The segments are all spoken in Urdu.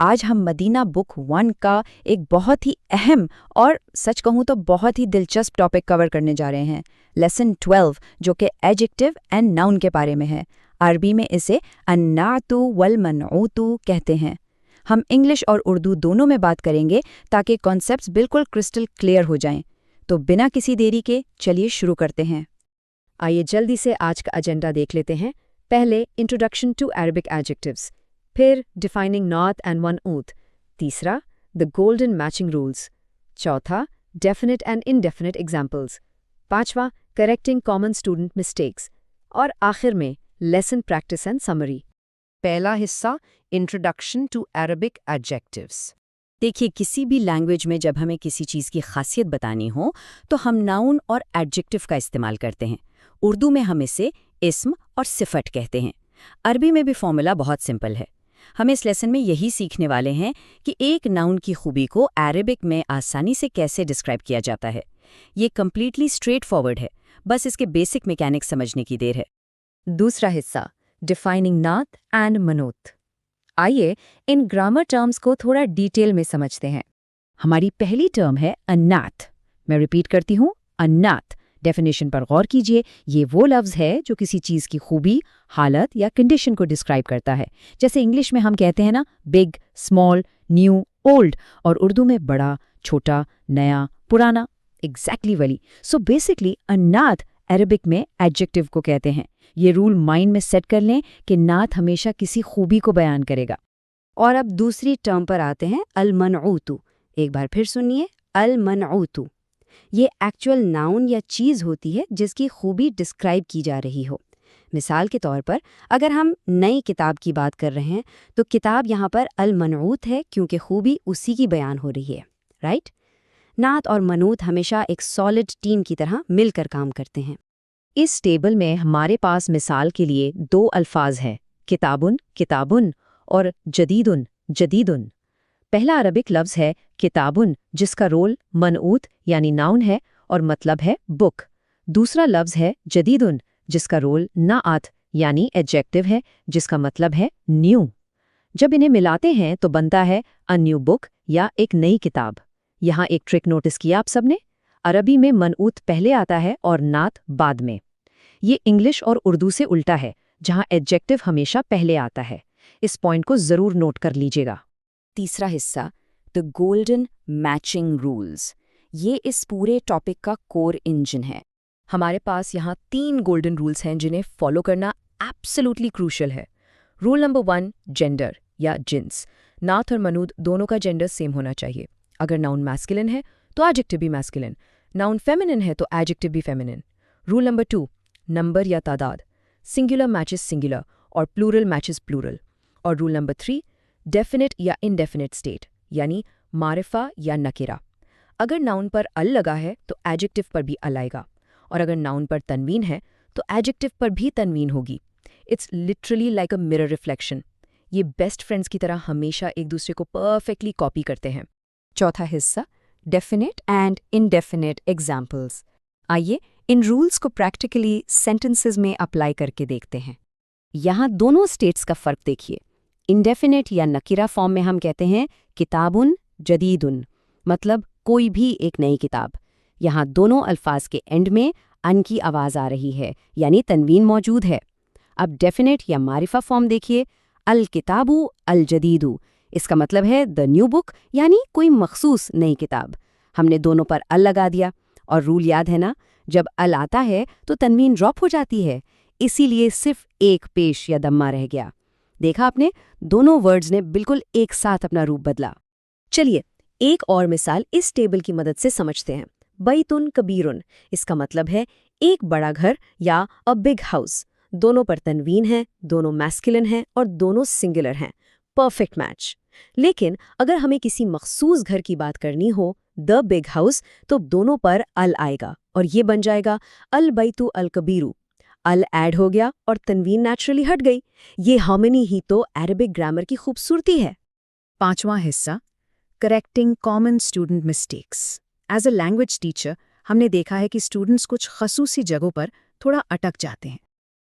آج ہم مدینہ بک 1 کا ایک بہت ہی اہم اور سچ کہوں تو بہت ہی دلچسپ ٹاپک کور کرنے جا رہے ہیں، لیسن 12، جو کہ ایڈجیکٹو اینڈ ناؤن کے بارے میں ہے۔ عربی میں اسے النعت والمنعوت کہتے ہیں۔ ہم انگلش اور اردو دونوں میں بات کریں گے تاکہ کانسیپٹس بالکل کرسٹل کلیئر ہو جائیں۔ تو بنا کسی دیری کے چلیے شروع کرتے ہیں۔ آئیے جلدی سے آج کا ایجنڈا دیکھ لیتے ہیں۔ پہلے انٹروڈکشن ٹو عربک ایڈجیکٹیوز، پھر ڈیفائننگ نعت اینڈ منعوت، تیسرا دی گولڈن میچنگ رولز، چوتھا ڈیفینٹ اینڈ انڈیفینٹ ایگزامپلز، پانچواں کریکٹنگ کامن اسٹوڈنٹ مسٹیکس، اور آخر میں لیسن پریکٹس اینڈ سمری۔ پہلا حصہ انٹروڈکشن ٹو عربک ایڈجیکٹیوز۔ دیکھیے، کسی بھی لینگویج میں جب ہمیں کسی چیز کی خاصیت بتانی ہو تو ہم ناؤن اور ایڈجیکٹو کا استعمال کرتے ہیں۔ اردو میں ہم اسے اسم اور صفت کہتے ہیں۔ عربی میں بھی فارمولا بہت سمپل ہے۔ ہم اس لیسن میں یہی سیکھنے والے ہیں کہ ایک ناؤن کی خوبی کو عربک میں آسانی سے کیسے ڈسکرائب کیا جاتا ہے۔ یہ کمپلیٹلی اسٹریٹ فارورڈ ہے، بس اس کے بیسک میکینکس سمجھنے کی دیر ہے۔ دوسرا حصہ ڈیفائننگ نعت اینڈ منعوت۔ آئیے ان گرامر ٹرمز کو تھوڑا ڈیٹیل میں سمجھتے ہیں۔ ہماری پہلی ٹرم ہے النعت۔ میں ریپیٹ کرتی ہوں، النعت۔ ڈیفینیشن پر غور کیجئے، یہ وہ لفظ ہے جو کسی چیز کی خوبی، حالت یا کنڈیشن کو ڈسکرائب کرتا ہے۔ جیسے انگلش میں ہم کہتے ہیں نا، بگ، اسمال، نیو، اولڈ، اور اردو میں بڑا، چھوٹا، نیا، پرانا، ایگزیکٹلی ولی۔ سو بیسکلی النعت عربک میں ایڈجیکٹو کو کہتے ہیں۔ یہ رول مائنڈ میں سیٹ کر لیں کہ نعت ہمیشہ کسی خوبی کو بیان کرے گا۔ اور اب دوسری ٹرم پر آتے ہیں، المنعوت۔ ایک بار پھر سنیے، المنعوت۔ یہ ایکچوئل ناؤن یا چیز ہوتی ہے جس کی خوبی ڈسکرائب کی جا رہی ہو۔ مثال کے طور پر اگر ہم نئی کتاب کی بات کر رہے ہیں تو کتاب یہاں پر المنعوت ہے کیونکہ خوبی اسی کی بیان ہو رہی ہے، رائٹ؟ نعت اور منعوت ہمیشہ ایک سالڈ ٹیم کی طرح مل کر کام کرتے ہیں۔ اس ٹیبل میں ہمارے پاس مثال کے لیے 2 الفاظ ہیں، کتابن، کتابن، اور جدیدن، جدیدن۔ پہلا عربک لفظ ہے کتابن، جس کا رول منعوت یعنی ناؤن ہے اور مطلب ہے بک۔ دوسرا لفظ ہے جدیدن، جس کا رول نعت یعنی ایڈجیکٹو ہے، جس کا مطلب ہے نیو۔ جب انہیں ملاتے ہیں تو بنتا ہے a new book یا ایک نئی کتاب۔ یہاں ایک ٹرک نوٹس کیا آپ سب نے؟ عربی میں منعوت پہلے آتا ہے اور نعت بعد میں۔ یہ انگلش اور اردو سے الٹا ہے، جہاں ایڈجیکٹو ہمیشہ پہلے آتا ہے۔ اس پوائنٹ کو ضرور نوٹ کر لیجئے گا۔ تیسرا حصہ دی گولڈن میچنگ رولز۔ یہ اس پورے ٹاپک کا کور انجن ہے۔ ہمارے پاس یہاں 3 گولڈن رولز ہیں جنہیں فالو کرنا ایبسلیوٹلی کروشل ہے۔ رول نمبر 1، جینڈر یا جنس۔ نعت اور منعوت دونوں کا جینڈر سیم ہونا چاہیے۔ اگر ناؤن میسکلن ہے تو ایڈجیکٹو بھی میسکلن، ناؤن فیمنن ہے تو ایڈجیکٹو بھی فیمنن۔ رول نمبر 2، نمبر یا تعداد، سنگولر میچز سنگولر اور پلورل میچز پلورل۔ اور رول نمبر 3، ڈیفینٹ یا انڈیفینٹ اسٹیٹ، یعنی معرفہ یا نکرہ۔ اگر ناؤن پر ال لگا ہے تو ایڈجیکٹو پر بھی ال آئے گا، اور اگر ناؤن پر تنوین ہے تو ایڈجیکٹو پر بھی تنوین ہوگی۔ It's literally like a mirror reflection. یہ بیسٹ فرینڈز کی طرح ہمیشہ ایک دوسرے کو پرفیکٹلی کاپی کرتے ہیں۔ چوتھا حصہ ڈیفینٹ اینڈ انڈیفینٹ ایگزامپلز۔ آئیے ان رولز کو پریکٹیکلی سینٹنسز میں اپلائی کر کے دیکھتے ہیں۔ یہاں دونوں اسٹیٹس کا فرق دیکھیے۔ انڈیفینٹ یا نکرہ فارم میں ہم کہتے ہیں کتابن جدیدن، مطلب کوئی بھی ایک نئی کتاب۔ یہاں دونوں الفاظ کے اینڈ میں ان کی آواز آ رہی ہے، یعنی تنوین موجود ہے۔ اب ڈیفینٹ یا معرفہ فارم دیکھیے، الکتابو الجدیدو۔ اس کا مطلب ہے the new book، یعنی کوئی مخصوص نئی کتاب۔ ہم نے دونوں پر ال لگا دیا، اور رول یاد ہے نا، جب ال آتا ہے تو تنوین ڈراپ ہو جاتی ہے، اسی لیے صرف ایک پیش یا دمہ رہ گیا۔ دیکھا آپ نے، دونوں ورڈز نے بالکل ایک ساتھ اپنا روپ بدلا۔ چلیے ایک اور مثال اس ٹیبل کی مدد سے سمجھتے ہیں۔ بیتن کبیرن، اس کا مطلب ہے ایک بڑا گھر یا a big house۔ دونوں پر تنوین ہے، دونوں میسکلن ہیں اور دونوں سنگولر ہیں۔ Perfect match. لیکن اگر ہمیں کسی مخصوص گھر کی بات کرنی ہو، the big house، تو دونوں پر ال آئے گا اور یہ بن جائے گا البیتو الکبیرو۔ ال ایڈ ہو گیا اور تنوین نیچرلی ہٹ گئی۔ یہ ہارمنی ہی تو عربک گرامر کی خوبصورتی ہے۔ پانچواں حصہ correcting common student mistakes. As a language teacher ہم نے دیکھا ہے کہ اسٹوڈنٹس کچھ خصوصی جگہوں پر تھوڑا اٹک جاتے ہیں۔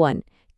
1,